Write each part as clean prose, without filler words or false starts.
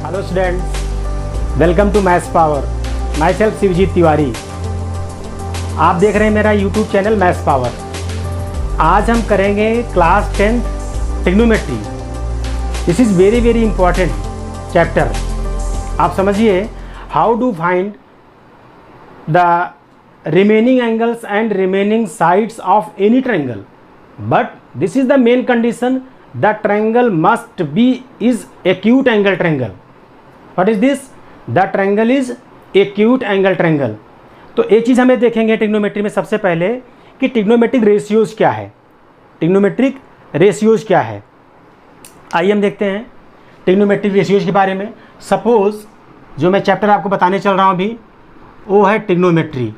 Hello students, welcome to maths power. Myself Shivjeet Tiwari. आप देख रहे हैं मेरा यूट्यूब चैनल मैथ्स पावर। आज हम करेंगे class 10th trigonometry. This is very very important chapter. आप समझिए, how to find the remaining angles and remaining sides of any triangle, but this is the main condition, the triangle must be is acute angle triangle. What is this? The triangle is acute angle triangle. तो एक चीज़ हमें देखेंगे trigonometry में सबसे पहले कि trigonometric ratios क्या है। ट्रिग्नोमेट्रिक रेशियोज क्या है, आइए हम देखते हैं ट्रिग्नोमेट्रिक रेशियोज के बारे में। सपोज जो मैं चैप्टर आपको बताने चल रहा हूँ अभी, वो है ट्रिग्नोमेट्री।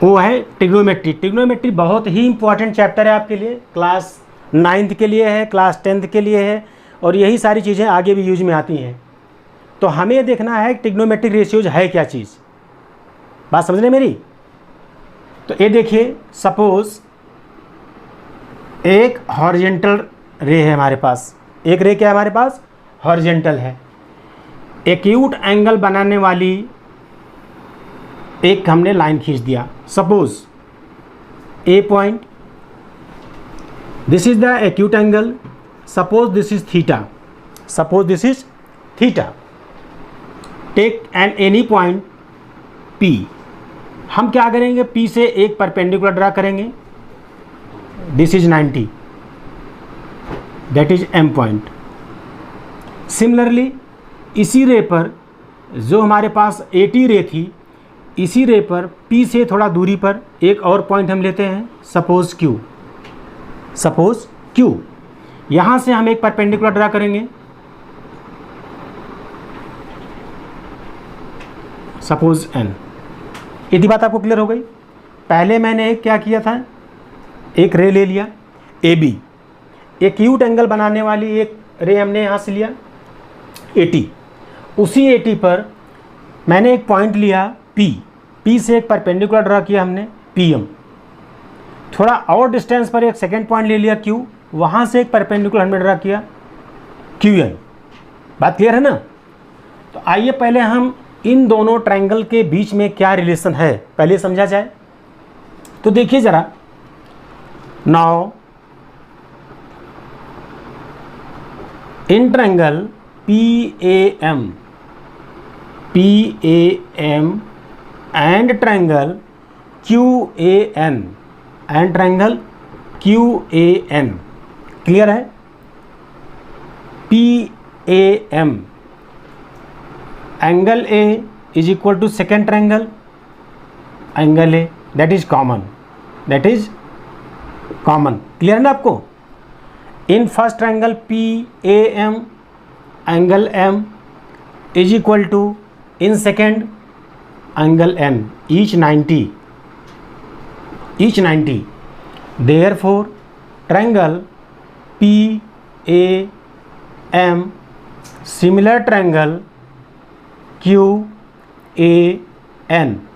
ट्रिग्नोमेट्री। ट्रिग्नोमेट्री बहुत ही इंपॉर्टेंट चैप्टर है आपके लिए, क्लास 9th के लिए है, क्लास 10th के लिए है, और यही सारी चीज़ें आगे भी यूज में आती हैं। तो हमें देखना है ट्रिग्नोमेट्रिक रेशियोज है क्या चीज़। बात समझ रहे मेरी? तो ये देखिए, सपोज एक हॉरिजेंटल रे है हमारे पास। एक रे क्या है हमारे पास? हॉरिजेंटल है। एक्यूट एंगल बनाने वाली एक हमने लाइन खींच दिया। Suppose A point, this is the acute angle. Suppose this is theta. Suppose this is theta. Take an any point P। हम क्या करेंगे, P से एक परपेंडिकुलर ड्रा करेंगे। This is 90, that is M point. Similarly इसी ray पर जो हमारे पास 80 रे थी, इसी रे पर P से थोड़ा दूरी पर एक और पॉइंट हम लेते हैं, सपोज Q। सपोज Q, यहाँ से हम एक परपेंडिकुलर ड्रा करेंगे, सपोज N। यदि बात आपको क्लियर हो गई। पहले मैंने एक क्या किया था, एक रे ले लिया AB। एक्यूट एंगल बनाने वाली एक रे हमने यहाँ से लिया 80। उसी 80 पर मैंने एक पॉइंट लिया P से एक परपेंडिकुलर ड्रा किया हमने PM। थोड़ा और डिस्टेंस पर एक सेकेंड पॉइंट ले लिया Q, वहाँ से एक परपेंडिकुलर हमने ड्रा किया QN। बात क्लियर है ना? तो आइए पहले हम इन दोनों ट्रायंगल के बीच में क्या रिलेशन है पहले समझा जाए। तो देखिए ज़रा, now in triangle PAM and triangle QAN and triangle QAN। Clear है? PAM angle A is equal to second triangle angle A, that is common. Clear है ना आपको? In first triangle PAM angle M is equal to in second angle N, each 90। Therefore triangle PAM similar triangle QAN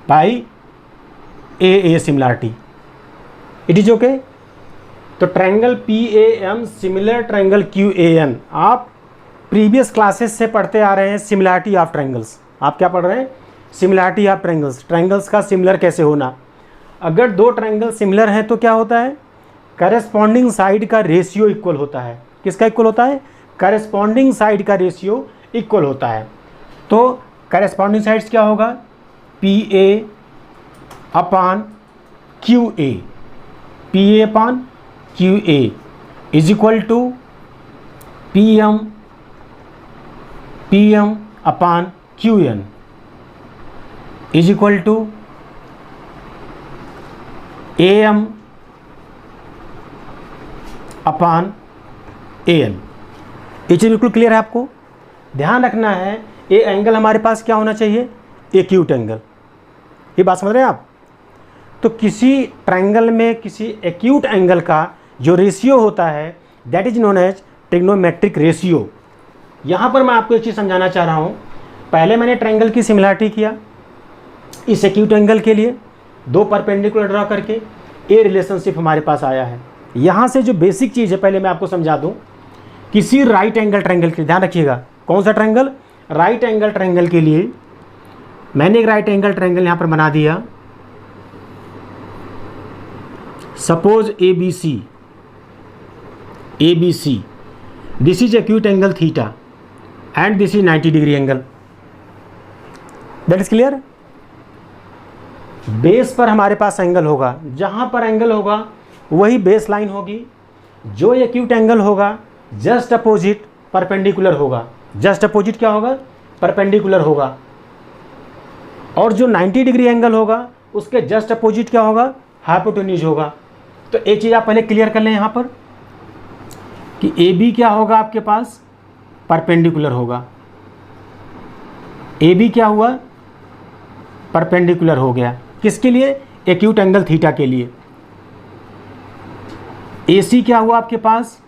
by AA similarity. It is okay? तो triangle PAM similar triangle QAN, आप previous classes से पढ़ते आ रहे हैं similarity of triangles. आप क्या पढ़ रहे हैं? Similarity of triangles. ट्रायंगल्स का सिमिलर कैसे होना। अगर दो ट्रायंगल सिमिलर हैं तो क्या होता है, करेस्पॉन्डिंग साइड का रेशियो इक्वल होता है। किसका इक्वल होता है? करेस्पॉन्डिंग साइड का रेशियो इक्वल होता है। तो करेस्पॉन्डिंग साइड्स क्या होगा? PA upon QA। PA upon QA is equal to PM upon QN is equal to AM upon AN। ये चीज़ बिल्कुल क्लियर है आपको? ध्यान रखना है, ये एंगल हमारे पास क्या होना चाहिए? Acute angle. ये बात समझ रहे हैं आप? तो किसी ट्रायंगल में किसी एक्यूट एंगल का जो रेशियो होता है, that is known as trigonometric ratio. यहाँ पर मैं आपको एक चीज़ समझाना चाह रहा हूँ। पहले मैंने ट्रायंगल की सिमिलरिटी किया इस एक्यूट एंगल के लिए, दो परपेंडिकुलर ड्रा करके ये रिलेशनशिप हमारे पास आया है। यहाँ से जो बेसिक चीज़ है पहले मैं आपको समझा दूँ किसी राइट एंगल ट्रायंगल के, ध्यान रखिएगा कौन सा ट्रायंगल, राइट एंगल ट्रायंगल के लिए मैंने एक राइट एंगल ट्रायंगल यहां पर बना दिया। Suppose ABC, this is acute angle theta and this is 90 degree angle. That is clear. Base पर हमारे पास एंगल होगा, जहां पर एंगल होगा वही बेस लाइन होगी। जो एक्यूट एंगल होगा जस्ट अपोजिट परपेंडिकुलर होगा। जस्ट अपोजिट क्या होगा, परपेंडिकुलर होगा। और जो 90 डिग्री एंगल होगा उसके जस्ट अपोजिट क्या होगा, हाइपोटेन्यूज होगा। तो एक चीज़ आप पहले क्लियर कर लें यहाँ पर कि AB क्या होगा आपके पास, परपेंडिकुलर होगा। AB क्या हुआ, परपेंडिकुलर हो गया। किसके लिए, एक्यूट एंगल थीटा के लिए। AC क्या हुआ आपके पास,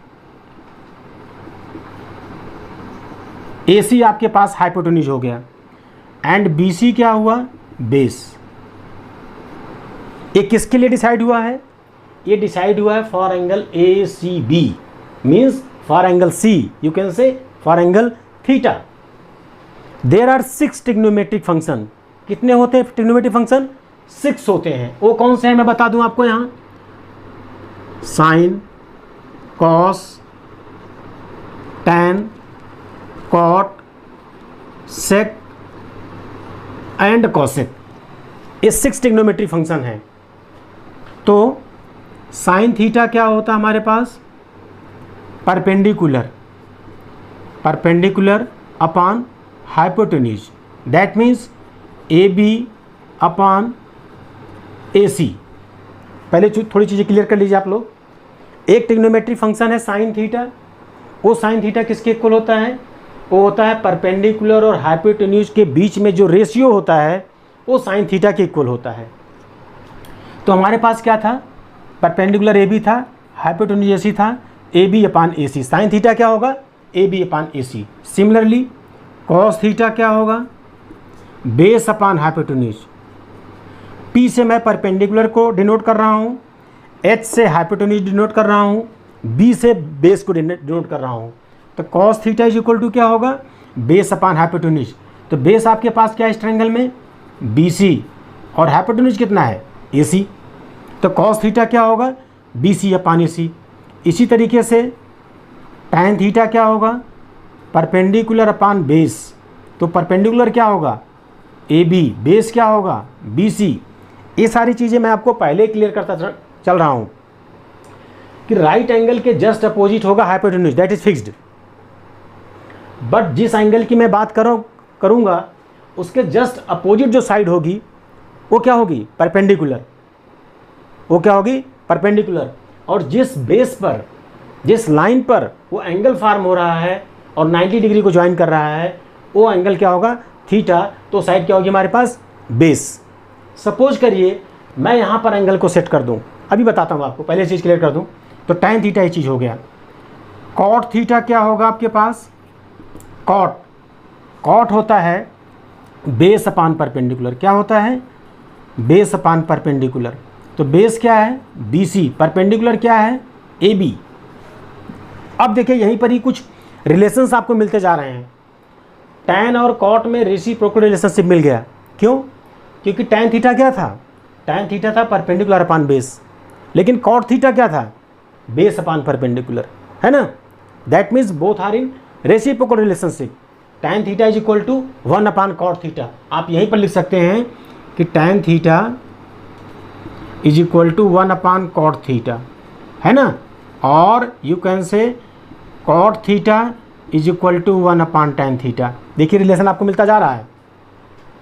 AC आपके पास हाइपोटेन्यूज हो गया। एंड BC क्या हुआ, बेस। ये किसके लिए डिसाइड हुआ है, ये डिसाइड हुआ है for angle ACB, means for angle C, you can say for angle theta. There are 6 trigonometric function. कितने होते हैं ट्रिग्नोमेट्रिक फंक्शन, 6 होते हैं। वो कौन से हैं मैं बता दूं आपको यहाँ, sine, cos, tan, cot, sec and cosec. ये 6 ट्रिग्नोमेट्रिक फंक्शन हैं। तो साइन थीटा क्या होता है हमारे पास, perpendicular upon hypotenuse. That means AB upon AC। पहले थोड़ी चीज़ें क्लियर कर लीजिए आप लोग। एक ट्रिग्नोमेट्रिक फंक्शन है साइन थीटा। वो साइन थीटा किसके इक्वल होता है, वो होता है परपेंडिकुलर और हाइपोटेन्यूज के बीच में जो रेशियो होता है वो साइन थीटा के इक्वल होता है। तो हमारे पास क्या था, परपेंडिकुलर AB था, हाइपोटेन्यूज AC था, AB अपान AC। साइन थीटा क्या होगा, AB अपान AC। सिमिलरली कॉस थीटा क्या होगा, बेस अपान हाइपोटेन्यूज। P से मैं परपेंडिकुलर को डिनोट कर रहा हूँ, H से हाइपोटेन्यूज डिनोट कर रहा हूँ, B से बेस को डिनोट कर रहा हूँ। तो cos theta is equal to क्या होगा, बेस अपान हाइपोटेन्यूज। तो बेस आपके पास क्या है इस ट्रायंगल में, BC, और हाइपोटेन्यूज कितना है, AC। तो कॉस थीटा क्या होगा, BC अपान AC। इसी तरीके से टैन थीटा क्या होगा, परपेंडिकुलर अपान बेस। तो परपेंडिकुलर क्या होगा, AB, बेस क्या होगा, BC। ये सारी चीज़ें मैं आपको पहले क्लियर करता चल रहा हूँ कि राइट एंगल के जस्ट अपोजिट होगा hypotenuse, that is fixed. But जिस एंगल की मैं बात करूँगा उसके जस्ट अपोजिट जो साइड होगी वो क्या होगी, परपेंडिकुलर। वो क्या होगी, परपेंडिकुलर। और जिस बेस पर, जिस लाइन पर वो एंगल फार्म हो रहा है और 90 डिग्री को ज्वाइन कर रहा है वो एंगल क्या होगा, थीटा। तो साइड क्या होगी हमारे पास, बेस। सपोज करिए मैं यहाँ पर एंगल को सेट कर दूँ, अभी बताता हूँ आपको, पहले चीज़ क्लियर कर दूँ। तो टैन थीटा ये चीज़ हो गया। कॉट थीटा क्या होगा आपके पास, कॉट होता है बेस अपान परपेंडिकुलर। क्या होता है, बेस अपान परपेंडिकुलर। तो बेस क्या है, BC, परपेंडिकुलर क्या है, AB। अब देखिए यहीं पर ही कुछ रिलेशंस आपको मिलते जा रहे हैं। टैन और कॉट में रेसिप्रोकल रिलेशनशिप मिल गया। क्यों, क्योंकि टैन थीटा क्या था, टैन थीटा था परपेंडिकुलर अपान बेस, लेकिन कॉट थीटा क्या था, बेस अपान परपेंडिकुलर, है ना। That means both are in reciprocal relationship. Tan theta is equal to 1 upon cot theta. आप यहीं पर लिख सकते हैं कि tan theta is equal to 1 upon cot theta, है ना। और you can say cot theta is equal to 1 upon tan theta. देखिए रिलेशन आपको मिलता जा रहा है।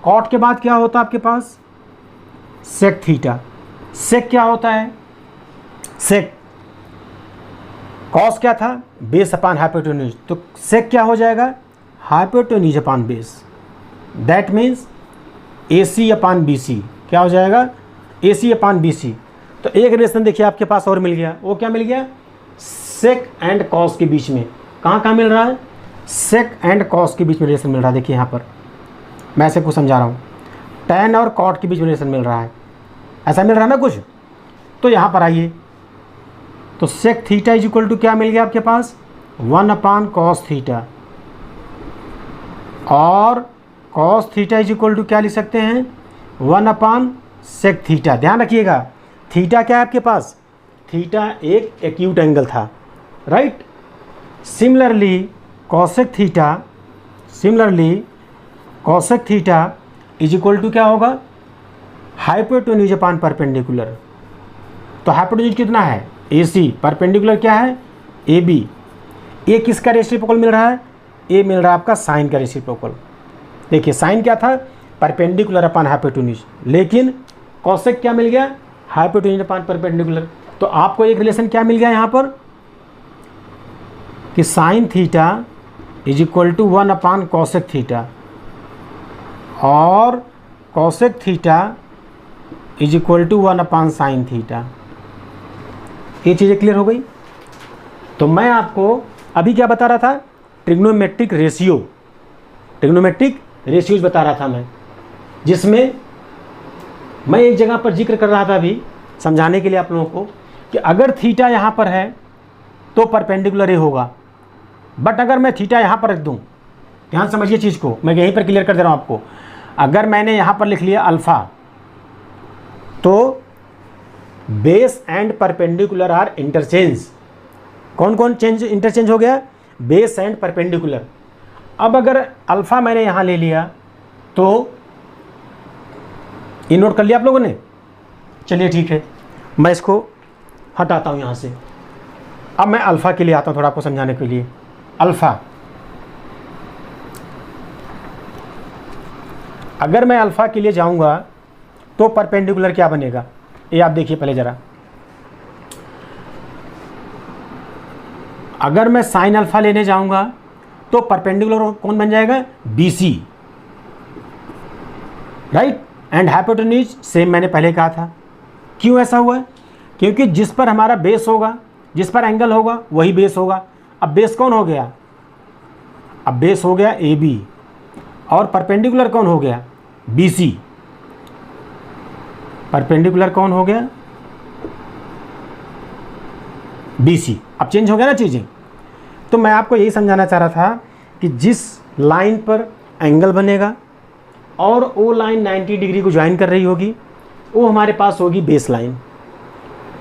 कॉट के बाद क्या होता है आपके पास, सेक थीटा। सेक क्या होता है, सेक, कॉस क्या था, बेस अपान हाइपोटेन्यूज। तो सेक क्या हो जाएगा, hypotenuse upon base. That means AC upon BC। क्या हो जाएगा, AC अपान BC। तो एक रिलेशन देखिए आपके पास और मिल गया। वो क्या मिल गया, सेक एंड कॉस के बीच में। कहाँ मिल रहा है, सेक एंड कॉस के बीच में रिलेशन मिल रहा है। देखिए यहाँ पर मैं ऐसे कुछ समझा रहा हूँ, टैन और कॉट के बीच में रिलेशन मिल रहा है, ऐसा मिल रहा है ना कुछ। तो यहाँ पर आइए, तो sec theta is equal to क्या मिल गया आपके पास, 1 अपान कॉस थीटा, और cos theta is equal to क्या लिख सकते हैं, 1 अपान सेक थीटा। ध्यान रखिएगा, थीटा क्या है आपके पास, थीटा एक एक्यूट एंगल था, right. Similarly cosec theta is equal to क्या होगा, हाइपोटेन्यूज अपान परपेंडिकुलर। तो हाइपोटेन्यूज कितना है, AC, परपेंडिकुलर क्या है, AB। ए किसका रेसिप्रोकल मिल रहा है, ए मिल रहा है आपका साइन का रेसिप्रोकल। देखिए साइन क्या था, परपेंडिकुलर अपान हाइपोटेन्यूज, लेकिन कॉसेक क्या मिल गया, हाइपोटेन्यूज अपान परपेंडिकुलर। तो आपको एक रिलेशन क्या मिल गया यहाँ पर कि sine theta is equal to 1 upon cosec theta, और cosec theta is equal to 1 upon sine theta. ये चीज़ें क्लियर हो गई। तो मैं आपको अभी क्या बता रहा था, ट्रिग्नोमेट्रिक रेशियोज बता रहा था मैं, जिसमें मैं एक जगह पर जिक्र कर रहा था अभी समझाने के लिए आप लोगों को कि अगर थीटा यहाँ पर है तो परपेंडिकुलर ए होगा, बट अगर मैं थीटा यहाँ पर रख दूँ, ध्यान समझिए चीज़ को, मैं यहीं पर क्लियर कर दे रहा हूँ आपको। अगर मैंने यहाँ पर लिख लिया अल्फ़ा, तो base and perpendicular are interchange. कौन कौन इंटरचेंज हो गया, बेस एंड परपेंडिकुलर। अब अगर अल्फ़ा मैंने यहाँ ले लिया तो ये नोट कर लिया आप लोगों ने, चलिए ठीक है, मैं इसको हटाता हूँ यहाँ से। अब मैं अल्फ़ा के लिए आता हूँ थोड़ा आपको समझाने के लिए। अल्फ़ा, अगर मैं अल्फ़ा के लिए जाऊँगा तो परपेंडिकुलर क्या बनेगा, ये आप देखिए पहले ज़रा। अगर मैं साइन अल्फ़ा लेने जाऊँगा तो परपेंडिकुलर कौन बन जाएगा, BC, right. And hypotenuse same मैंने पहले कहा था। क्यों ऐसा हुआ, क्योंकि जिस पर हमारा बेस होगा, जिस पर एंगल होगा वही बेस होगा। अब बेस कौन हो गया, अब बेस हो गया AB, और परपेंडिकुलर कौन हो गया, BC। परपेंडिकुलर कौन हो गया, BC। अब चेंज हो गया ना चीज़ें। तो मैं आपको यही समझाना चाह रहा था कि जिस लाइन पर एंगल बनेगा और वो लाइन 90 डिग्री को ज्वाइन कर रही होगी, वो हमारे पास होगी बेस लाइन।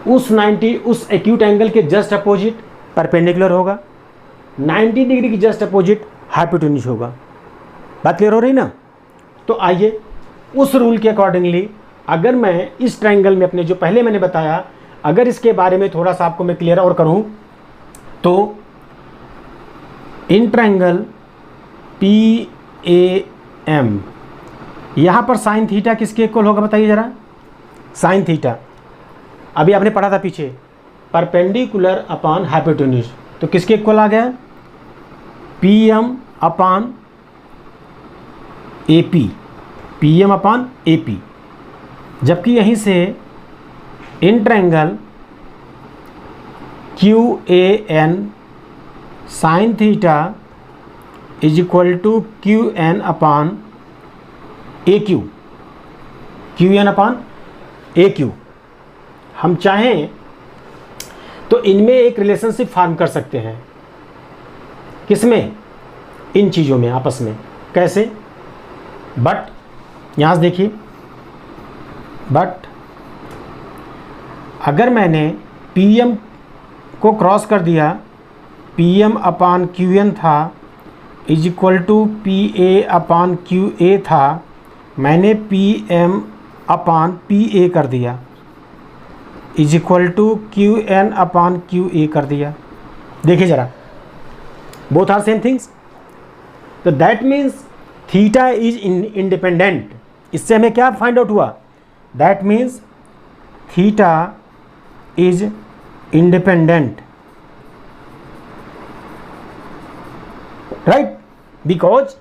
उस एक्यूट एंगल के जस्ट अपोजिट परपेंडिकुलर होगा, 90 डिग्री की जस्ट अपोजिट हाइपोटेन्यूज होगा। बात क्लियर हो रही ना। तो आइए उस रूल के अकॉर्डिंगली, अगर मैं इस ट्रायंगल में अपने जो पहले मैंने बताया, अगर इसके बारे में थोड़ा सा आपको मैं क्लियर और करूं, तो इन ट्रायंगल PAM, यहाँ पर साइन थीटा किसके इक्वल होगा बताइए ज़रा। साइन थीटा अभी आपने पढ़ा था पीछे, परपेंडिकुलर अपान हाइपोटेन्यूज, तो किसके इक्वल आ गया, PM अपान AP, PM अपान AP। जबकि यहीं से in triangle QAN sine theta is equal to QN upon AQ, QN upon AQ। हम चाहें तो इनमें एक रिलेशनशिप फार्म कर सकते हैं, किसमें, इन चीज़ों में आपस में, कैसे, बट यहाँ से देखिए, बट अगर मैंने PM को क्रॉस कर दिया, PM अपान QN था is equal to PA upon QA था, मैंने PM अपान PA कर दिया is equal to QN upon QA कर दिया। देखिए ज़रा, बोथ आर सेम थिंग्स। तो that means theta is independent. इससे हमें क्या फाइंड आउट हुआ, that means theta is independent, right, because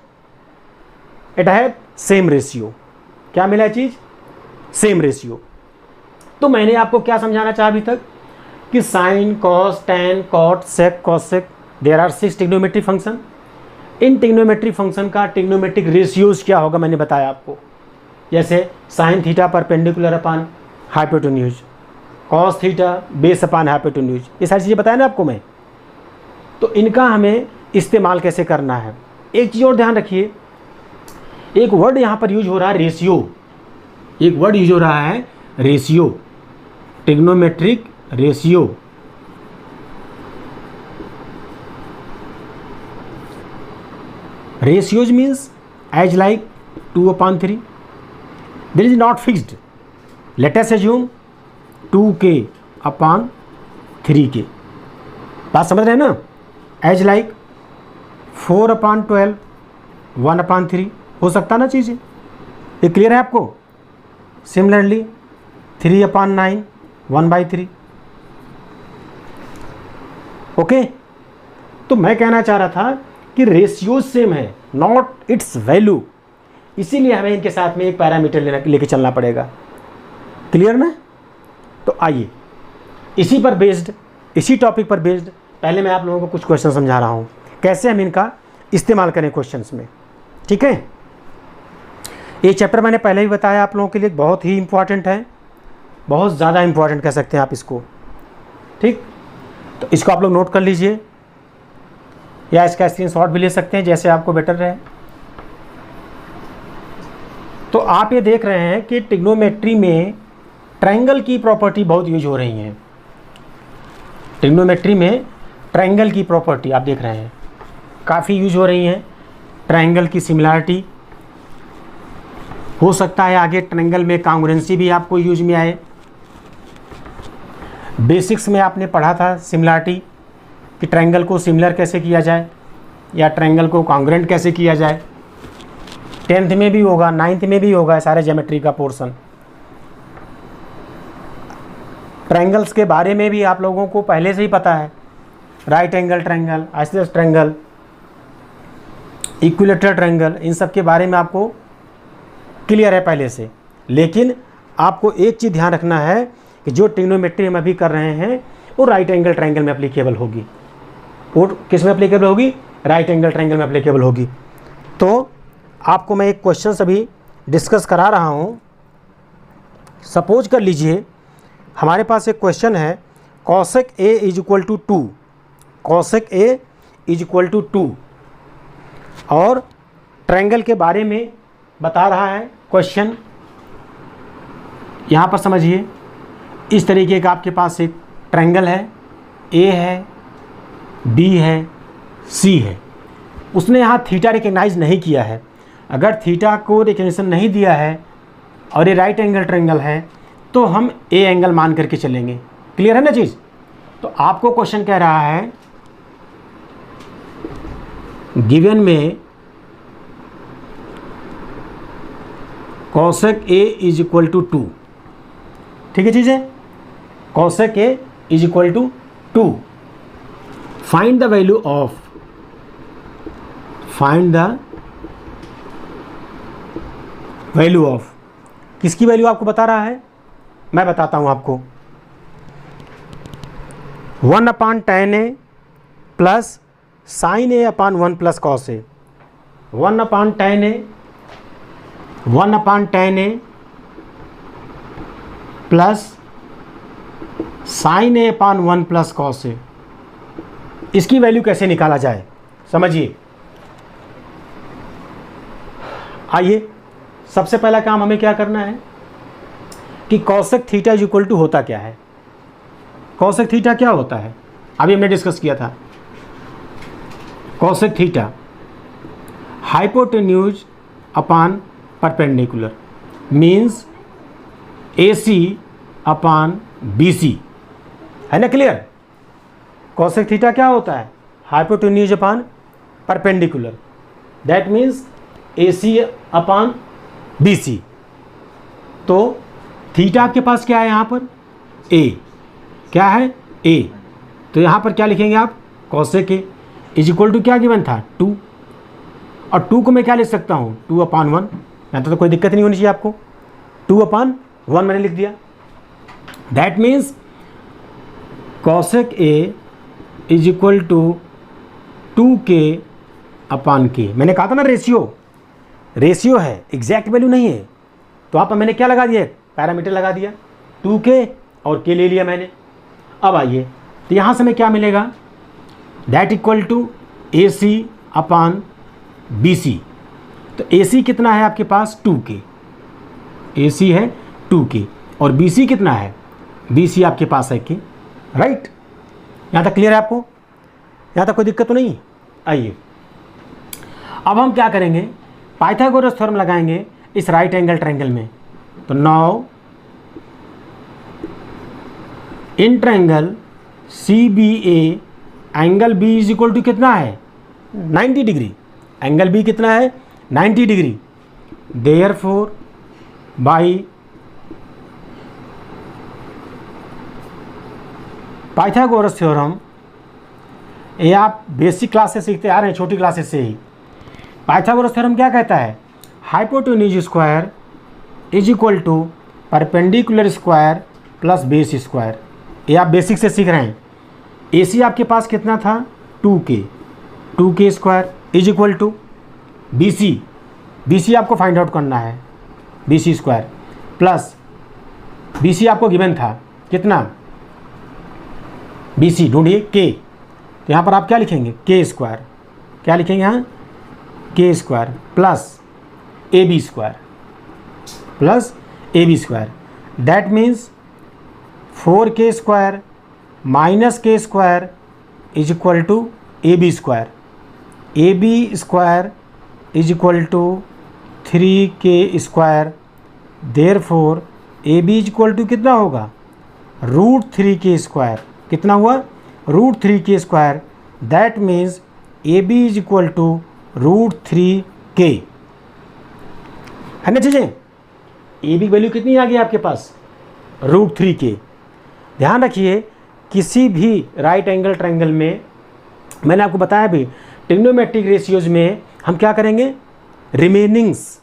it have same ratio. क्या मिला चीज़, सेम रेशियो। तो मैंने आपको क्या समझाना चाहा अभी तक कि sine, cos, tan, cot, sec, cosec, there are 6 trigonometric function. In trigonometric function का ट्रिग्नोमेट्रिक रेशियोज क्या होगा मैंने बताया आपको, जैसे sine theta perpendicular upon hypotenuse, cos theta base upon hypotenuse, ये सारी चीज़ें बताया ना आपको मैं। तो इनका हमें इस्तेमाल कैसे करना है। एक चीज़ और ध्यान रखिए, एक वर्ड यहाँ पर यूज हो रहा है रेशियो, एक वर्ड यूज हो रहा है ratio, trigonometric ratio. Ratios means as like 2/3. There is not fixed. Let us assume 2k/3k. बात समझ रहे हैं ना। as like 4/12, 1/3 हो सकता ना चीज़ें, ये क्लियर है आपको। सिमिलरली 3/9, 1/3। ओके, तो मैं कहना चाह रहा था कि रेशियो सेम है, नॉट इट्स वैल्यू, इसीलिए हमें इनके साथ में एक पैरामीटर लेके चलना पड़ेगा। क्लियर ना। तो आइए इसी पर बेस्ड, इसी टॉपिक पर बेस्ड पहले मैं आप लोगों को कुछ क्वेश्चन समझा रहा हूँ, कैसे हम इनका इस्तेमाल करें क्वेश्चंस में। ठीक है, ये चैप्टर मैंने पहले ही बताया आप लोगों के लिए बहुत ही इंपॉर्टेंट है, बहुत ज़्यादा इंपॉर्टेंट कह सकते हैं आप इसको। ठीक, तो इसको आप लोग नोट कर लीजिए या इसका स्क्रीनशॉट भी ले सकते हैं, जैसे आपको बेटर रहे। तो आप ये देख रहे हैं कि ट्रिग्नोमेट्री में ट्रायंगल की प्रॉपर्टी बहुत यूज हो रही हैं। ट्रिग्नोमेट्री में ट्रायंगल की प्रॉपर्टी आप देख रहे हैं काफ़ी यूज हो रही हैं। ट्रायंगल की सिमिलरिटी हो सकता है आगे ट्रायंगल में कांग्रुएंसी भी आपको यूज में आए। बेसिक्स में आपने पढ़ा था सिमिलरिटी कि ट्रायंगल को सिमिलर कैसे किया जाए या ट्रायंगल को कांग्रुएंट कैसे किया जाए। 10th में भी होगा, 9th में भी होगा सारे ज्योमेट्री का पोर्शन। ट्रायंगल्स के बारे में भी आप लोगों को पहले से ही पता है, right angle triangle, isosceles triangle, equilateral triangle, इन सब के बारे में आपको क्लियर है पहले से। लेकिन आपको एक चीज़ ध्यान रखना है कि जो ट्रिग्नोमेट्री हम अभी कर रहे हैं वो राइट एंगल ट्रायंगल में एप्लीकेबल होगी। वो किस में एप्लीकेबल होगी? राइट एंगल ट्रायंगल में एप्लीकेबल होगी। तो आपको मैं एक क्वेश्चन अभी डिस्कस करा रहा हूँ। सपोज कर लीजिए हमारे पास एक क्वेश्चन है, cosec A is equal to 2, cosec A is equal to 2, और ट्रायंगल के बारे में बता रहा है क्वेश्चन। यहाँ पर समझिए, इस तरीके का आपके पास एक ट्रायंगल है, ए है, बी है, सी है। उसने यहाँ थीटा रिकग्नाइज नहीं किया है। अगर थीटा को रिकग्निशन नहीं दिया है और ये राइट एंगल ट्रायंगल है तो हम ए एंगल मान करके चलेंगे। क्लियर है ना चीज़। तो आपको क्वेश्चन कह रहा है गिवन में cosec A is equal to 2। ठीक है चीज़ है, cosec A is equal to 2। Find the value of, find the value of, किसकी वैल्यू आपको बता रहा है? मैं बताता हूं आपको। 1/tan a plus sine a/1 plus cos A. 1/tan a, 1/tan a plus sine a/1 plus cos A. इसकी वैल्यू कैसे निकाला जाए समझिए। आइए, सबसे पहला काम हमें क्या करना है कि cosec theta is equal to होता क्या है। कॉसेक थीटा क्या होता है अभी हमने डिस्कस किया था। Cosec theta hypotenuse upon perpendicular means AC अपान BC, है ना क्लियर। कॉसेक थीटा क्या होता है? Hypotenuse upon perpendicular, that means AC upon BC। तो थीटा आपके पास क्या है यहाँ पर? A, क्या है? A। तो यहाँ पर क्या लिखेंगे आप? Cosec A is equal to क्या गिवन था? 2, और 2 को मैं क्या लिख सकता हूँ? 2/1। यहाँ तो कोई दिक्कत नहीं होनी चाहिए आपको। 2/1 मैंने लिख दिया। That means cosec A is equal to 2k/k। मैंने कहा था ना रेशियो, रेशियो है, एग्जैक्ट वैल्यू नहीं है। तो आप मैंने क्या लगा दिया? पैरामीटर लगा दिया, 2k और k ले लिया मैंने। अब आइए, तो यहाँ से हमें क्या मिलेगा? That equal to A C upon B C. तो ए सी कितना है आपके पास 2K, ए सी है 2K और बी सी कितना है, बी सी आपके पास है K, राइट। यहाँ तक क्लियर है आपको, यहाँ तक कोई दिक्कत तो नहीं। आइए अब हम क्या करेंगे, पाइथागोरस थ्योरम लगाएंगे इस राइट एंगल ट्रायंगल में। तो now in triangle C B A angle B is equal to कितना है 90 डिग्री, एंगल बी कितना है 90 degree. Therefore by Pythagoras theorem, ये आप बेसिक क्लास से सीखते आ रहे हैं, छोटी क्लासेस से ही। पाइथागोरस थ्योरम क्या कहता है, hypotenuse square is equal to perpendicular square plus base square. ये आप बेसिक से सीख रहे हैं। ए सी आपके पास कितना था 2K square is equal to B C आपको फाइंड आउट करना है, B C square plus B C आपको गिवन था कितना, बी सी ढूंढिए K। तो यहाँ पर आप क्या लिखेंगे K स्क्वायर, क्या लिखेंगे यहाँ K square plus A B square, that means 4K square minus K square is equal to A B square is equal to 3K square. Therefore A B is equal to कितना होगा √3K square, कितना हुआ √3K square, that means A B is equal to √3K, है ना चीज़ें। A B value कितनी आ गई आपके पास √3K। ध्यान रखिए किसी भी राइट एंगल ट्रायंगल में, मैंने आपको बताया भी ट्रिग्नोमेट्रिक रेशियोज में हम क्या करेंगे, रिमेनिंग्स,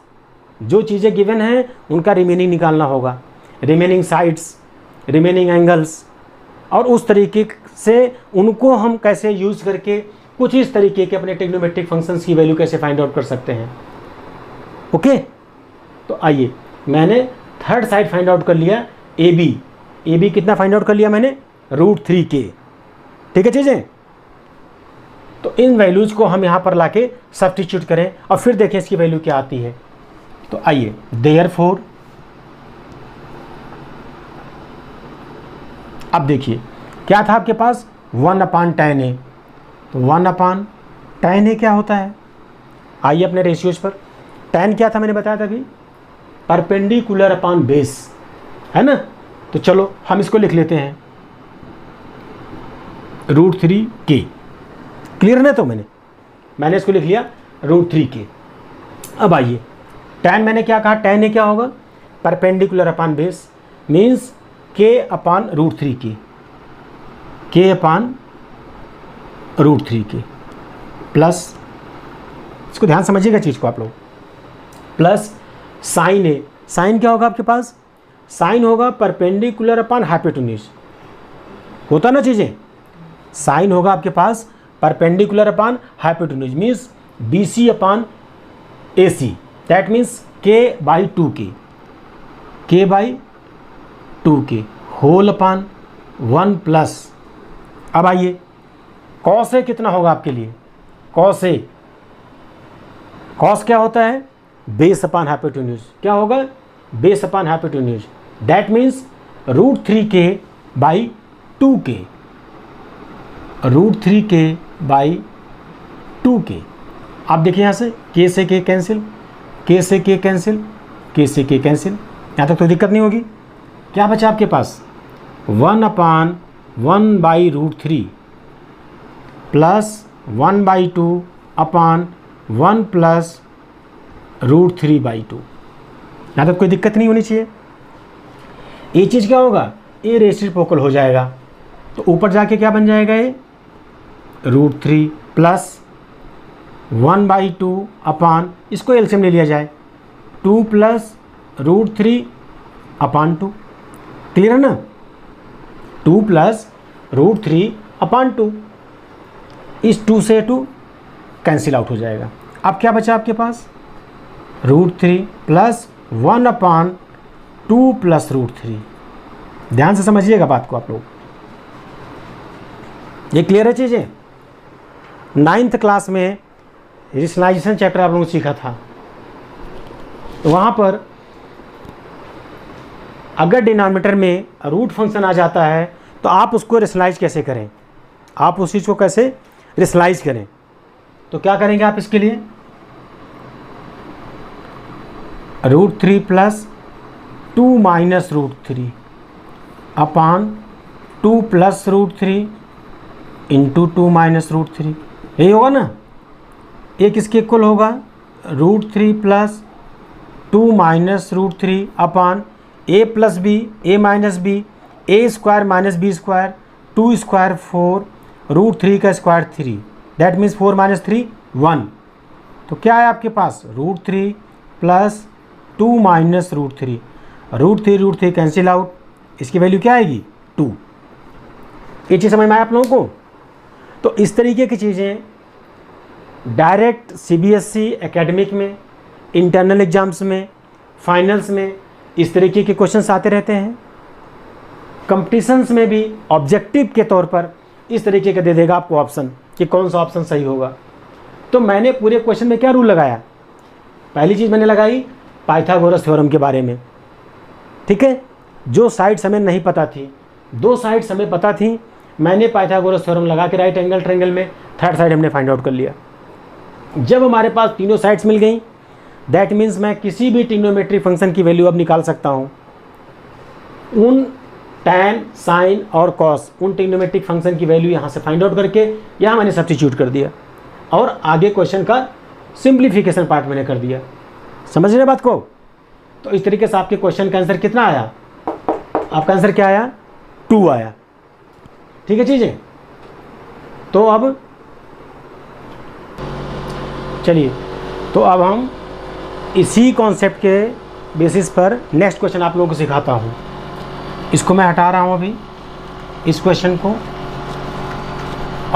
जो चीज़ें गिवन हैं उनका रिमेनिंग निकालना होगा, रिमेनिंग साइड्स, रिमेनिंग एंगल्स, और उस तरीके से उनको हम कैसे यूज़ करके कुछ इस तरीके के अपने ट्रिग्नोमेट्रिक फंक्शंस की वैल्यू कैसे फाइंड आउट कर सकते हैं। ओके, तो आइए मैंने थर्ड साइड फाइंड आउट कर लिया ए बी कितना फाइंड आउट कर लिया मैंने √3K, ठीक है चीज़ें। तो इन वैल्यूज़ को हम यहाँ पर लाके सब्स्टिट्यूट करें और फिर देखें इसकी वैल्यू क्या आती है। तो आइए देयरफॉर, अब देखिए क्या था आपके पास 1/tan A, तो 1/tan A क्या होता है, आइए अपने रेशियोज पर। tan क्या था मैंने बताया था अभी, परपेंडिकुलर अपॉन बेस, है ना। तो चलो हम इसको लिख लेते हैं √3K, क्लियर ना। तो मैंने इसको लिख लिया √3K। अब आइए tan मैंने क्या कहा, tan A क्या होगा perpendicular upon base, means K/√3K, K/√3K plus, इसको ध्यान समझिएगा चीज़ को आप लोग, प्लस साइन A, साइन क्या होगा आपके पास, साइन होगा परपेंडिकुलर अपॉन हाइपोटेन्यूज, होता ना चीज़ें, साइन होगा आपके पास perpendicular upon hypotenuse, means BC/AC, that means K/2K whole upon 1 plus. अब आइए कॉस ए कितना होगा आपके लिए, कॉस ए, कॉस क्या होता है बेस अपॉन हाइपोटेन्यूज, क्या होगा base upon hypotenuse, that means √3K/2K, √3K/2K। आप देखिए यहाँ से K से K कैंसिल, K से K कैंसिल, K से K कैंसिल, यहाँ तक तो दिक्कत नहीं होगी। क्या बचा आपके पास 1/1/√3 प्लस 1/2/1 प्लस √3/2, यहाँ तक कोई दिक्कत नहीं होनी चाहिए। ये चीज़ क्या होगा, ये रेसिप्रोकल हो जाएगा, तो ऊपर जाके क्या बन जाएगा ये √3 प्लस 1/2/, इसको एलसीएम ले लिया जाए 2 प्लस √3/2, क्लियर है ना, 2 प्लस √3/2, इस 2 से 2 कैंसिल आउट हो जाएगा। अब क्या बचा आपके पास √3 प्लस 1/2 प्लस √3। ध्यान से समझिएगा बात को आप लोग, ये क्लियर है चीज़ें। 9th क्लास में रेशनलाइजेशन चैप्टर आप लोगों ने सीखा था, तो वहाँ पर अगर डिनोमिनेटर में रूट फंक्शन आ जाता है तो आप उसको रेशनलाइज कैसे करें, आप उस चीज़ को कैसे रेशनलाइज करें। तो क्या करेंगे आप इसके लिए, √3 plus 2 minus √3 upon 2 plus √3 into 2 minus √3, यही होगा ना। ये किसके इक्वल होगा, √3 plus 2 minus √3 upon a plus B, a minus B, a square minus B square, 2 square 4, √3 का स्क्वायर 3, दैट मीन्स 4 माइनस 3 1। तो क्या है आपके पास, √3 प्लस 2 माइनस √3, √3 कैंसिल आउट, इसकी वैल्यू क्या आएगी 2। ये चीज़ समझ में आया आप लोगों को। तो इस तरीके की चीज़ें डायरेक्ट CBSE एकेडमिक में, इंटरनल एग्जाम्स में, फाइनल्स में इस तरीके के क्वेश्चंस आते रहते हैं। कंपटीशंस में भी ऑब्जेक्टिव के तौर पर इस तरीके का दे देगा आपको ऑप्शन कि कौन सा ऑप्शन सही होगा। तो मैंने पूरे क्वेश्चन में क्या रूल लगाया, पहली चीज़ मैंने लगाई पाइथागोरस थ्योरम के बारे में, ठीक है। जो साइड्स हमें नहीं पता थी, 2 साइड्स हमें पता थी, मैंने पाइथागोरस थ्योरम लगा के राइट एंगल ट्रायंगल में थर्ड साइड हमने फाइंड आउट कर लिया। जब हमारे पास तीनों साइड्स मिल गई, दैट मीन्स मैं किसी भी ट्रिग्नोमेट्रिक फंक्शन की वैल्यू अब निकाल सकता हूँ। उन टैन, साइन और कॉस, उन ट्रिग्नोमेट्रिक फंक्शन की वैल्यू यहाँ से फाइंड आउट करके यहाँ मैंने सब्स्टिट्यूट कर दिया और आगे क्वेश्चन का सिंप्लीफिकेशन पार्ट मैंने कर दिया। समझ रहे बात को। तो इस तरीके से आपके क्वेश्चन का आंसर कितना आया, आपका आंसर क्या आया, 2 आया। ठीक है चीज़ें। तो अब चलिए, तो अब हम इसी कॉन्सेप्ट के बेसिस पर नेक्स्ट क्वेश्चन आप लोगों को सिखाता हूँ। इसको मैं हटा रहा हूँ अभी, इस क्वेश्चन को,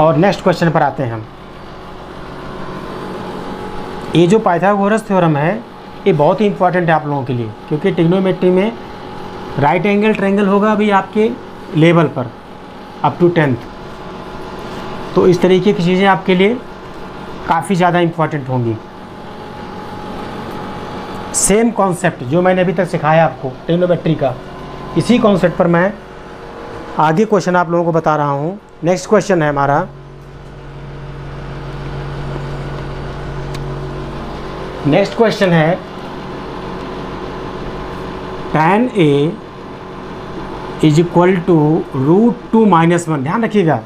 और नेक्स्ट क्वेश्चन पर आते हैं हम। ये जो पाइथागोरस थ्योरम है ये बहुत ही इंपॉर्टेंट है आप लोगों के लिए, क्योंकि ट्रिग्नोमेट्री में राइट एंगल ट्रायंगल होगा अभी आपके लेवल पर अप टू 10th। तो इस तरीके की चीज़ें आपके लिए काफ़ी ज़्यादा इम्पॉर्टेंट होंगी। सेम कॉन्सेप्ट जो मैंने अभी तक सिखाया आपको ट्रिग्नोमेट्री का, इसी कॉन्सेप्ट पर मैं आगे क्वेश्चन आप लोगों को बता रहा हूँ। नेक्स्ट क्वेश्चन है हमारा, नेक्स्ट क्वेश्चन है tan A is equal to √2 - 1। ध्यान रखिएगा,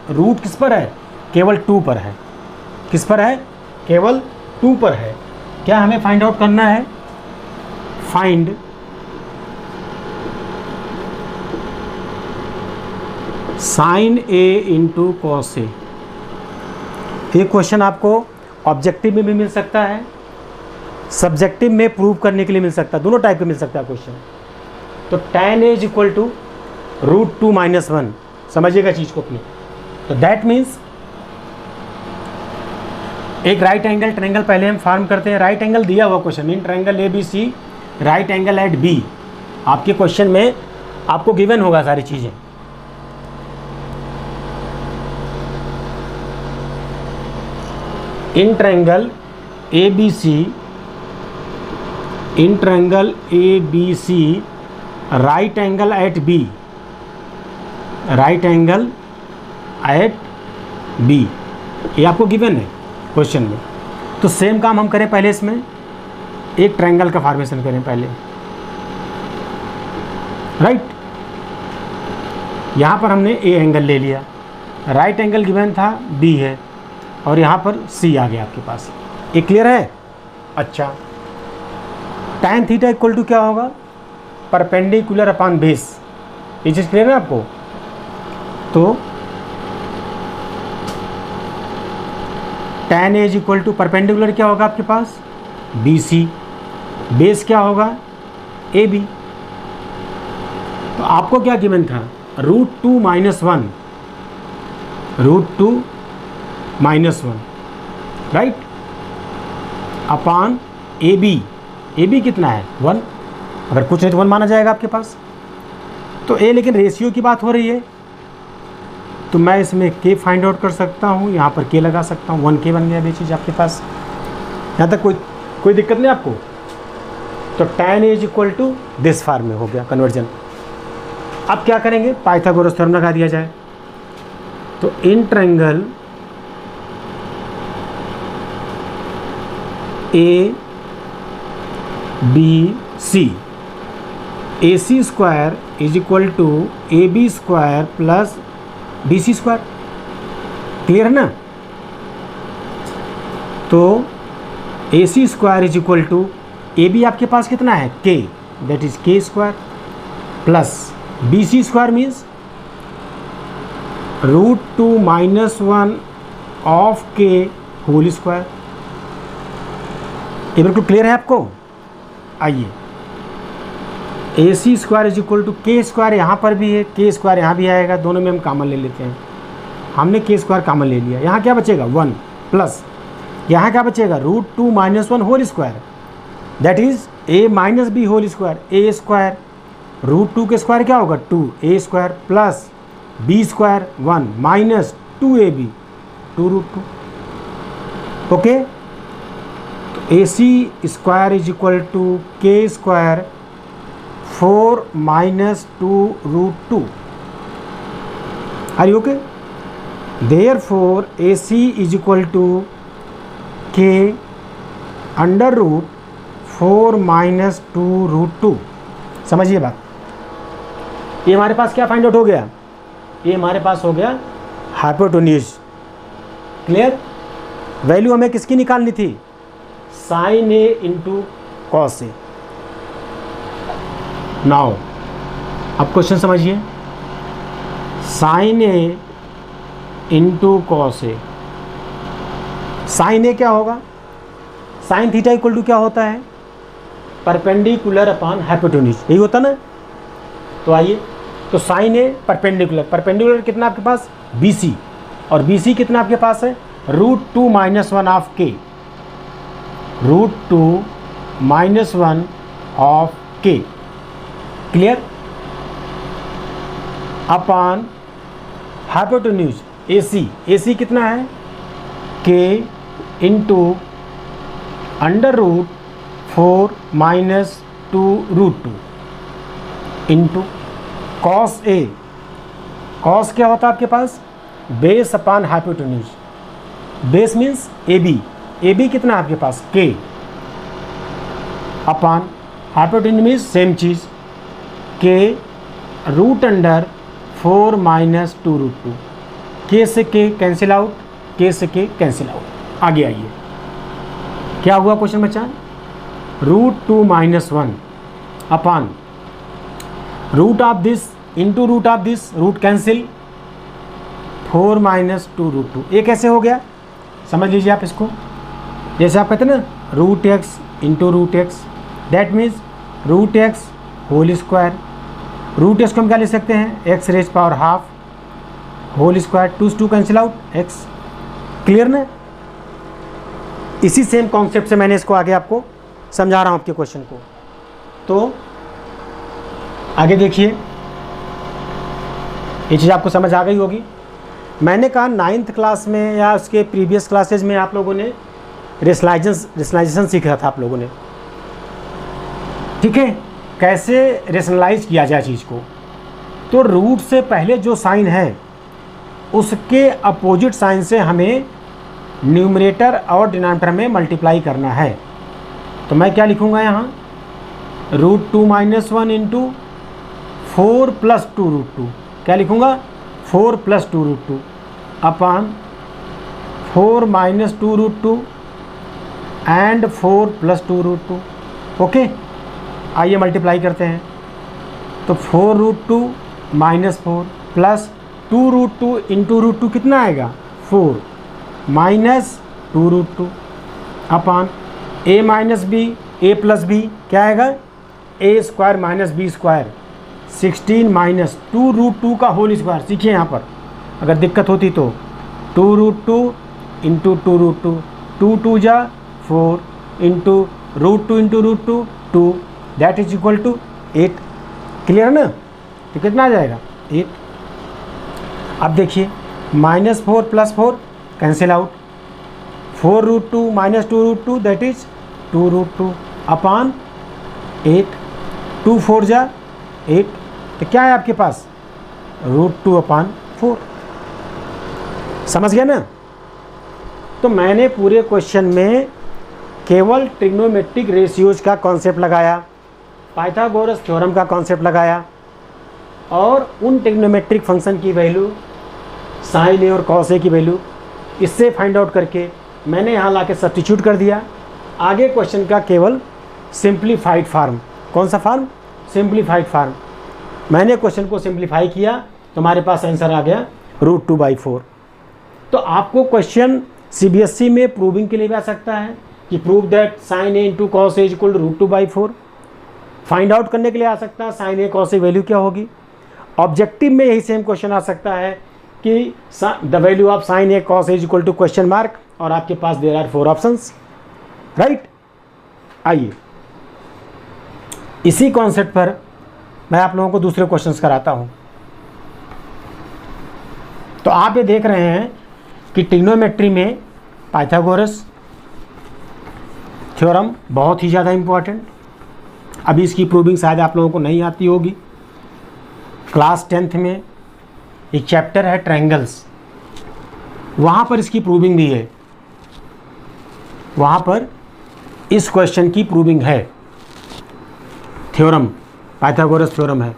रूट किस पर है, केवल 2 पर है। किस पर है, केवल 2 पर है। क्या हमें फाइंड आउट करना है, find sin A into cos A। ये क्वेश्चन आपको ऑब्जेक्टिव में भी मिल सकता है, सब्जेक्टिव में प्रूव करने के लिए मिल सकता है, दोनों टाइप का मिल सकता है क्वेश्चन। तो tan A is equal to √2 - 1, समझिएगा चीज़ को अपनी। तो दैट मीन्स एक राइट एंगल ट्रायंगल पहले हम फॉर्म करते हैं। राइट एंगल दिया हुआ question, in triangle ABC right angle at B, आपके क्वेश्चन में आपको गिवन होगा सारी चीज़ें। In triangle ABC right angle at B, right angle at B, ये आपको गिवन है क्वेश्चन में। तो सेम काम हम करें, पहले इसमें एक ट्रायंगल का फॉर्मेशन करें पहले, राइट। यहाँ पर हमने A एंगल ले लिया, राइट एंगल गिवन था B है, और यहाँ पर C आ गया आपके पास। ये क्लियर है। अच्छा, tan थीटा इक्वल टू क्या होगा, परपेंडिकुलर अपॉन बेस। ये चीज़ क्लियर है आपको। तो tan A is equal to perpendicular क्या होगा आपके पास, BC, बेस क्या होगा AB। तो आपको क्या गिवन था, √2 - 1, √2 - 1, राइट, अपॉन AB कितना है 1, अगर कुछ नहीं तो 1 माना जाएगा आपके पास। तो लेकिन रेशियो की बात हो रही है, तो मैं इसमें k फाइंड आउट कर सकता हूँ, यहाँ पर k लगा सकता हूँ, 1k बन गया ये चीज़ आपके पास। यहाँ तक कोई दिक्कत नहीं आपको। तो tan a is equal to this form में हो गया कन्वर्जन। अब क्या करेंगे, पाइथागोरस थ्योरम लगा दिया जाए। तो in triangle A B C, A C square is equal to A B square plus B C square. Clear है ना? तो A C square is equal to A B आपके पास कितना है k, that is k square plus B C square means √2 - 1 of k whole square. ये बिल्कुल clear है आपको? आइए, A C square is equal to के स्क्वायर, यहाँ पर भी है के स्क्वायर, यहाँ भी आएगा, दोनों में हम कॉमन ले लेते हैं। हमने के स्क्वायर कॉमन ले लिया, यहाँ क्या बचेगा 1 प्लस यहाँ क्या बचेगा √2 - 1 whole square, that is a minus B whole square, A square √2 के स्क्वायर क्या होगा 2a square plus B square 1 minus 2ab 2√2। Okay, तो A C square is equal to के square 4 - 2√2। Are you okay? Therefore A C is equal to k under root 4 - 2√2। समझिए बात। ये हमारे पास क्या फाइंड आउट हो गया? ये हमारे पास हो गया हाइपोटेन्यूज। क्लियर? वैल्यू हमें किसकी निकालनी थी? Sign A into cos A. Now अब क्वेश्चन समझिए, sign A into cos A. Sign ए क्या होगा? साइन थीटा इक्वल टू क्या होता है? परपेंडिकुलर अपॉन हाइपोटेन्यूज, यही होता ना? तो आइए, तो साइन ए परपेंडिकुलर कितना आपके पास बी सी, और बी सी कितना आपके पास है √2 - 1 ऑफ के, √2 - 1 of K. Clear? Upon hypotenuse A C कितना है K into under root 4 - 2√2 into cos A. Cos क्या होता है आपके पास? Base upon hypotenuse. Base means A B कितना है आपके पास K, upon hypotenuse means same चीज़ के रूट अंडर 4 - 2√2। के से के कैंसिल आउट, के से के कैंसिल आउट। आगे आइए, क्या हुआ क्वेश्चन बच्चा? √2 - 1 upon root of this into root of this, root cancel 4 - 2√2। ये कैसे हो गया समझ लीजिए आप इसको। जैसे आप कहते हैं ना √x into √x, that means √x whole square. √x को हम क्या ले सकते हैं x⁻½ होल स्क्वायर, 2 से 2 कैंसिल आउट x। क्लियर ना? इसी सेम कॉन्सेप्ट से मैंने इसको आगे आपको समझा रहा हूँ आपके क्वेश्चन को। तो आगे देखिए, ये चीज़ आपको समझ आ गई होगी। मैंने कहा 9th क्लास में या उसके प्रीवियस क्लासेज में आप लोगों ने रेशनलाइजेशन सीखा था आप लोगों ने, ठीक है? कैसे रेशनलाइज किया जाए चीज़ को। तो रूट से पहले जो साइन है उसके अपोजिट साइन से हमें न्यूमरेटर और डिनोमिनेटर में मल्टीप्लाई करना है। तो मैं क्या लिखूँगा यहाँ √2 - 1 इंटू 4 + 2√2। क्या लिखूँगा 4 + 2√2 अपॉन 4 - 2√2 एंड 4 + 2√2। ओके, आइए मल्टीप्लाई करते हैं। तो 4√2 - 4 प्लस 2√2 इंटू √2 कितना आएगा 4 minus 2√2 upon a - b, a + b क्या आएगा a² - b² 16 - 2√2 का होल स्क्वायर। सीखिए यहाँ पर अगर दिक्कत होती तो 2√2 इंटू 2√2, 2 2 जा 4 into √2 into √2 2, that is equal to 8। Clear ना? तो कितना आ जाएगा 8। अब देखिए -4 + 4 cancel out, 4√2 - 2√2 that is 2√2 upon 8, 2 4 जा 8, तो क्या है आपके पास √2/4। समझ गया ना। तो मैंने पूरे क्वेश्चन में केवल ट्रिग्नोमेट्रिक रेशियोज का कॉन्सेप्ट लगाया, पाइथागोरस थ्योरम का कॉन्सेप्ट लगाया और उन ट्रिग्नोमेट्रिक फंक्शन की वैल्यू साइन ए और कॉस ए की वैल्यू इससे फाइंड आउट करके मैंने यहाँ ला के सब्स्टिट्यूट कर दिया। आगे क्वेश्चन का केवल सिंप्लीफाइड फार्म, कौन सा फार्म, सिंप्लीफाइड फार्म, मैंने क्वेश्चन को सिंप्लीफाई किया तो हमारे पास आंसर आ गया √2/4। तो आपको क्वेश्चन CBSE में प्रूविंग के लिए भी आ सकता है कि prove that sine A into cos A equal to √2/4, find out करने के लिए आ सकता है sine A cos A value क्या होगी। ऑब्जेक्टिव में यही सेम क्वेश्चन आ सकता है कि the value of sine A cos A equal to question mark, और आपके पास देयर आर 4 ऑप्शंस, राइट। आइए इसी कॉन्सेप्ट पर मैं आप लोगों को दूसरे क्वेश्चंस कराता हूं। तो आप ये देख रहे हैं कि ट्रिग्नोमेट्री में पाइथागोरस थ्योरम बहुत ही ज़्यादा इम्पोर्टेंट। अभी इसकी प्रूविंग शायद आप लोगों को नहीं आती होगी। क्लास 10th में एक चैप्टर है ट्रायंगल्स, वहाँ पर इसकी प्रूविंग भी है, वहाँ पर इस क्वेश्चन की प्रूविंग है। थ्योरम पाइथागोरस थ्योरम है,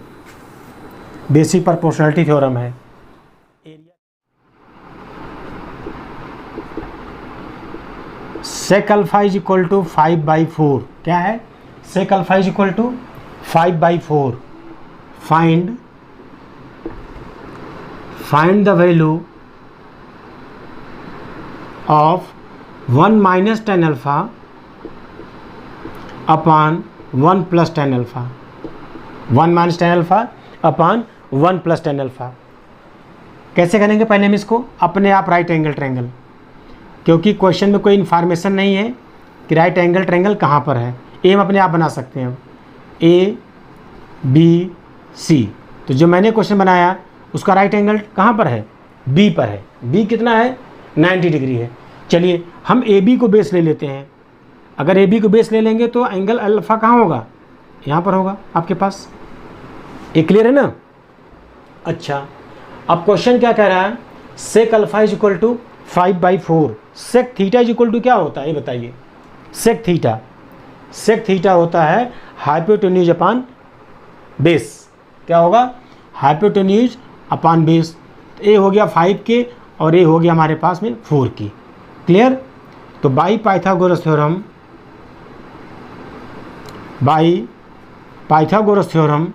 बेसिक प्रोपोर्शनलिटी थ्योरम है। Sec alpha is equal to 5/4, क्या है, sec alpha is equal to 5/4। Find the value of 1 - tan alpha upon 1 + tan alpha, 1 - tan alpha upon 1 + tan alpha. कैसे करेंगे, पहले हम इसको अपने आप राइट एंगल ट्रायंगल, क्योंकि क्वेश्चन में कोई इन्फॉर्मेशन नहीं है कि राइट एंगल ट्रायंगल कहाँ पर है। ए हम अपने आप बना सकते हैं, ABC, तो जो मैंने क्वेश्चन बनाया उसका राइट एंगल कहाँ पर है, बी पर है। बी कितना है, 90 डिग्री है। चलिए हम AB को बेस ले लेते हैं। अगर AB को बेस ले लेंगे तो एंगल अल्फा कहाँ होगा, यहाँ पर होगा आपके पास। ये क्लियर है ना। अच्छा, अब क्वेश्चन क्या कह रहा है, sec alpha is equal to 5/4, sec theta is equal to क्या होता है ये बताइए। सेक थीटा होता है हाइपोटेन्यूज अपान बेस, क्या होगा, हाइपोटेन्यूज अपान बेस। ए हो गया 5 के और ए हो गया हमारे पास में 4 की। क्लियर। तो बाई पाइथागोरस थ्योरम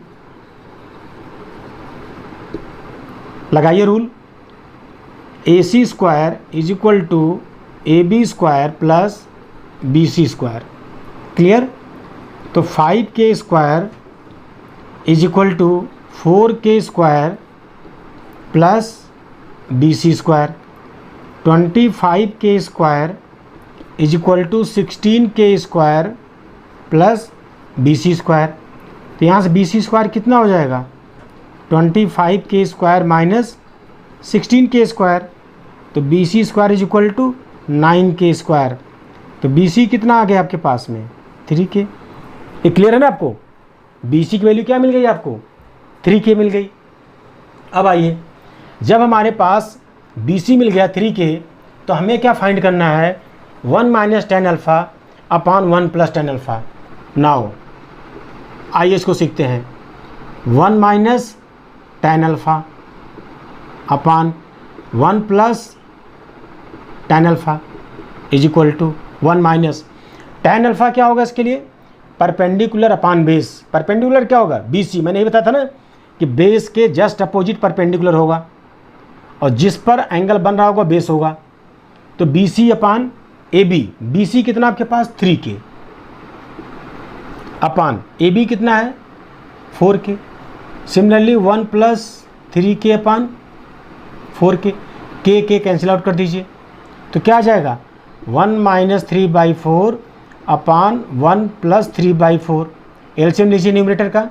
लगाइए rule, AC² is equal to AB² plus BC²। Clear. तो 5K² is equal to 4K² plus BC², 25K² is equal to 16K² plus BC²। तो यहाँ से BC² कितना हो जाएगा, 25K² माइनस 16K², तो BC² is equal to 9K²। तो BC कितना आ गया आपके पास में, 3K। ये क्लियर है ना आपको। BC की वैल्यू क्या मिल गई आपको, 3K मिल गई। अब आइए, जब हमारे पास BC मिल गया 3K, तो हमें क्या फाइंड करना है, 1 - tan alpha upon 1 + tan alpha. Now आइए इसको सीखते हैं। 1 - tan alpha upon 1 + tan alpha is equal to 1 - tan alpha क्या होगा इसके लिए, परपेंडिकुलर अपान बेस। परपेंडिकुलर क्या होगा, BC, मैंने ये बताया था ना कि बेस के जस्ट अपोजिट परपेंडिकुलर होगा और जिस पर एंगल बन रहा होगा बेस होगा। तो BC अपान AB, BC कितना आपके पास 3K अपान AB कितना है 4K। सिमिलरली 1 + 3K अपान 4K, K कैंसिल आउट कर दीजिए, तो क्या आ जाएगा 1 - 3/4 अपान 1 + 3/4। एलसीएम लीजिए न्यूमरेटर का,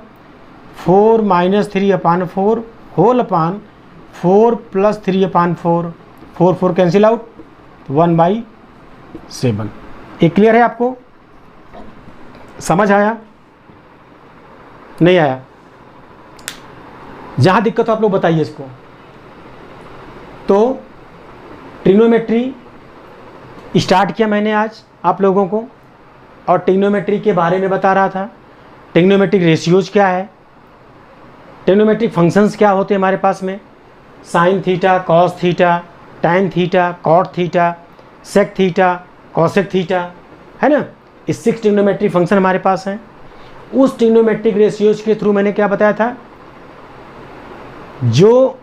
4 - 3/4 होल अपान 4 + 3/4, 4 4 कैंसिल आउट, 1/7। ये क्लियर है आपको? समझ आया? नहीं आया? जहाँ दिक्कत हो आप लोग बताइए इसको। तो ट्रिग्नोमेट्री स्टार्ट किया मैंने आज आप लोगों को, और ट्रिग्नोमेट्री के बारे में बता रहा था। ट्रिग्नोमेट्रिक रेशियोज क्या है, ट्रिग्नोमेट्रिक फंक्शंस क्या होते हैं हमारे पास में, sine theta, cos theta, tan theta, cot theta, sec theta, cosec theta, है ना। इस 6 ट्रिग्नोमेट्रिक फंक्शन हमारे पास हैं। उस ट्रिग्नोमेट्रिक रेशियोज के थ्रू मैंने क्या बताया था, जो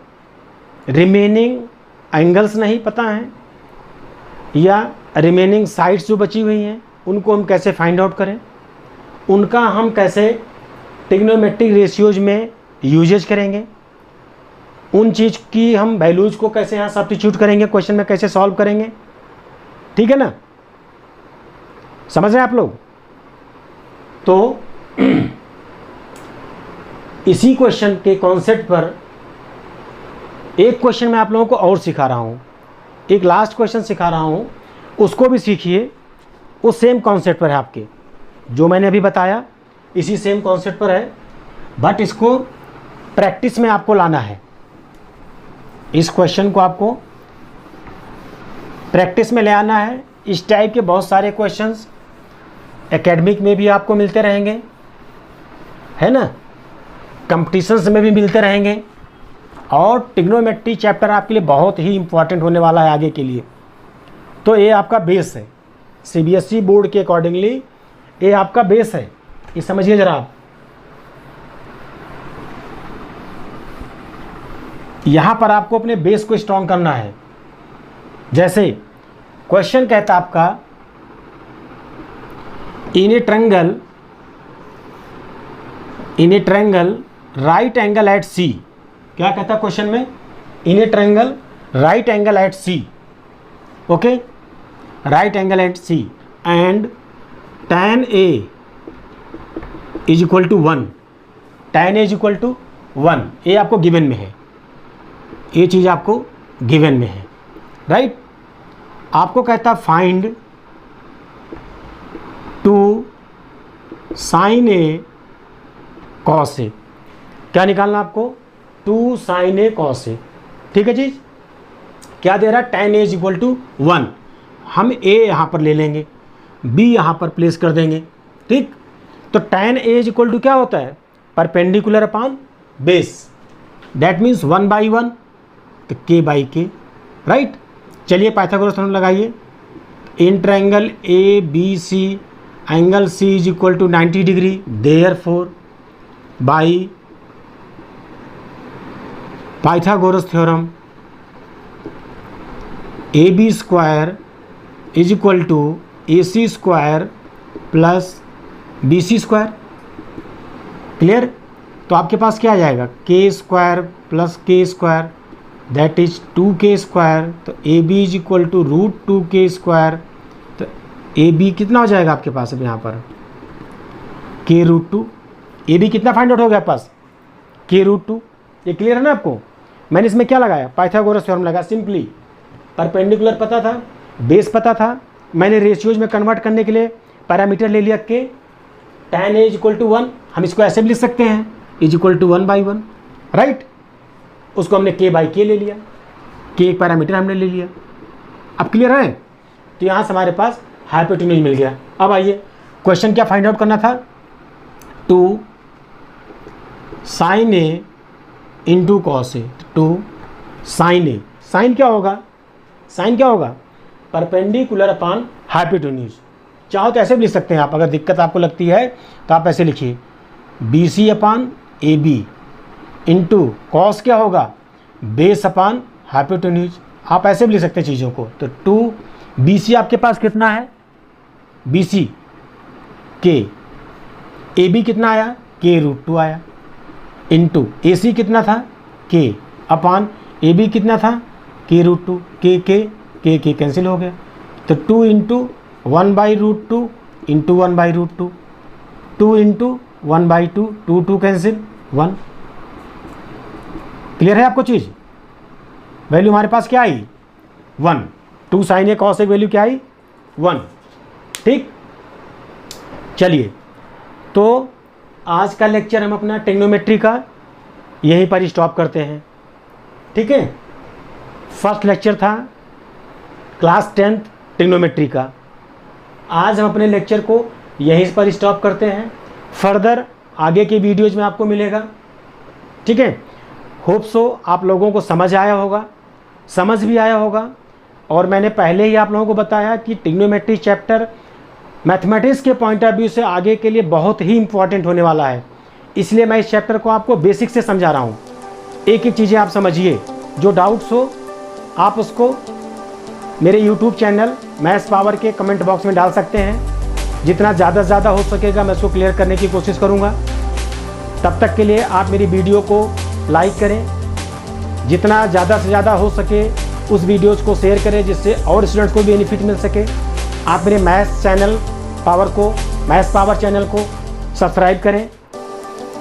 रिमेनिंग एंगल्स नहीं पता हैं या रिमेनिंग साइड्स जो बची हुई हैं, उनको हम कैसे फाइंड आउट करें, उनका हम कैसे ट्रिग्नोमेट्रिक रेशियोज में यूजेज करेंगे, उन चीज़ की हम वैल्यूज को कैसे यहाँ सब्स्टिट्यूट करेंगे, क्वेश्चन में कैसे सॉल्व करेंगे। ठीक है ना, समझ रहे हैं आप लोग? तो इसी क्वेश्चन के कॉन्सेप्ट पर एक क्वेश्चन मैं आप लोगों को और सिखा रहा हूँ, एक लास्ट क्वेश्चन सिखा रहा हूँ, उसको भी सीखिए। उस सेम कॉन्सेप्ट पर है आपके, जो मैंने अभी बताया इसी सेम कॉन्सेप्ट पर है, बट इसको प्रैक्टिस में आपको लाना है। इस क्वेश्चन को आपको प्रैक्टिस में ले आना है। इस टाइप के बहुत सारे क्वेश्चंस एकेडमिक में भी आपको मिलते रहेंगे, है ना, कंपटीशंस में भी मिलते रहेंगे, और ट्रिग्नोमेट्री चैप्टर आपके लिए बहुत ही इंपॉर्टेंट होने वाला है आगे के लिए। तो ये आपका बेस है, सीबीएसई बोर्ड के अकॉर्डिंगली ये आपका बेस है, ये समझिए ज़रा आप। यहाँ पर आपको अपने बेस को स्ट्रॉन्ग करना है। जैसे क्वेश्चन कहता है आपका, in a triangle right angle at C. क्या कहता है क्वेश्चन में, in a triangle right angle at C, okay, right angle at C and tan A is equal to 1, tan A is equal to 1, ये आपको given में है, ये चीज़ आपको गिवन में है, राइट। आपको कहता find to sine A cos A, क्या निकालना आपको, to sine A cos A. ठीक है चीज़, क्या दे रहा है, tan A is equal to 1, हम A यहाँ पर ले लेंगे, B यहाँ पर प्लेस कर देंगे। ठीक, तो tan A is equal to क्या होता है, perpendicular upon base, that means 1/1, तो k/k, राइट। चलिए पाइथागोरस थ्योरम लगाइए। In triangle ABC angle C is equal to 90 degree, therefore by Pythagoras theorem AB square is equal to AC square plus BC square. Clear? तो आपके पास क्या आ जाएगा, k square plus k square, that is 2k square. तो AB is equal to √2k square. तो AB कितना हो जाएगा आपके पास अब यहाँ पर, k√2। AB कितना फाइंड आउट हो गया पास, k√2। ये क्लियर है ना आपको? मैंने इसमें क्या लगाया, पाइथागोरस थ्योरम लगा सिंपली। परपेंडिकुलर पता था, बेस पता था, मैंने रेशियोज में कन्वर्ट करने के लिए पैरामीटर ले लिया के, tan A is equal to 1, हम इसको ऐसे भी लिख सकते हैं, इज इक्वल टू 1/1, राइट। उसको हमने k/k ले लिया, k एक पैरामीटर हमने ले लिया। अब क्लियर है? तो यहाँ से हमारे पास हाइपोटेन्यूज मिल गया। अब आइए क्वेश्चन क्या फाइंड आउट करना था, two sine A into cos A, two sine A, sine क्या होगा, साइन क्या होगा, परपेंडिकुलर अपॉन हाइपोटेन्यूज। चाहो तो ऐसे भी लिख सकते हैं आप, अगर दिक्कत आपको लगती है तो आप ऐसे लिखिए, BC upon AB into cos क्या होगा, बेस अपॉन हाइपोटेन्यूज। आप ऐसे भी लिख सकते हैं चीज़ों को। तो 2BC आपके पास कितना है, BC K, AB कितना आया, k√2 आया, इंटू AC कितना था, K अपॉन AB कितना था, k√2, k कैंसिल हो गया। तो 2 into 1/√2 into 1/√2, 2 into 1/2, 2 cancel 1। Clear है आपको चीज़? वैल्यू हमारे पास क्या आई 1, 2 sin A cos A value क्या आई 1। ठीक, चलिए तो आज का लेक्चर हम अपना ट्रिग्नोमेट्री का यहीं पर स्टॉप करते हैं। ठीक है, फर्स्ट लेक्चर था क्लास 10th ट्रिग्नोमेट्री का। आज हम अपने लेक्चर को यहीं पर स्टॉप करते हैं। फर्दर आगे के वीडियोज में आपको मिलेगा। ठीक है, होप सो आप लोगों को समझ आया होगा, समझ भी आया होगा। और मैंने पहले ही आप लोगों को बताया कि ट्रिग्नोमेट्री चैप्टर मैथमेटिक्स के पॉइंट ऑफ व्यू से आगे के लिए बहुत ही इंपॉर्टेंट होने वाला है, इसलिए मैं इस चैप्टर को आपको बेसिक से समझा रहा हूँ। एक एक चीज़ें आप समझिए, जो डाउट्स हो आप उसको मेरे यूट्यूब चैनल मैथ्स पावर के कमेंट बॉक्स में डाल सकते हैं। जितना ज़्यादा से ज़्यादा हो सकेगा मैं उसको क्लियर करने की कोशिश करूँगा। तब तक के लिए आप मेरी वीडियो को लाइक करें, जितना ज़्यादा से ज़्यादा हो सके उस वीडियोज़ को शेयर करें, जिससे और स्टूडेंट्स को भी बेनिफिट मिल सके। आप मेरे मैथ्स पावर चैनल को सब्सक्राइब करें।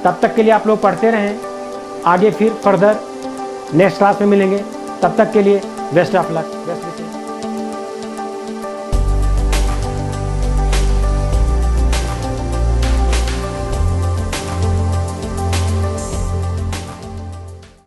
तब तक के लिए आप लोग पढ़ते रहें, आगे फिर फर्दर नेक्स्ट क्लास में मिलेंगे। तब तक के लिए बेस्ट ऑफ लक।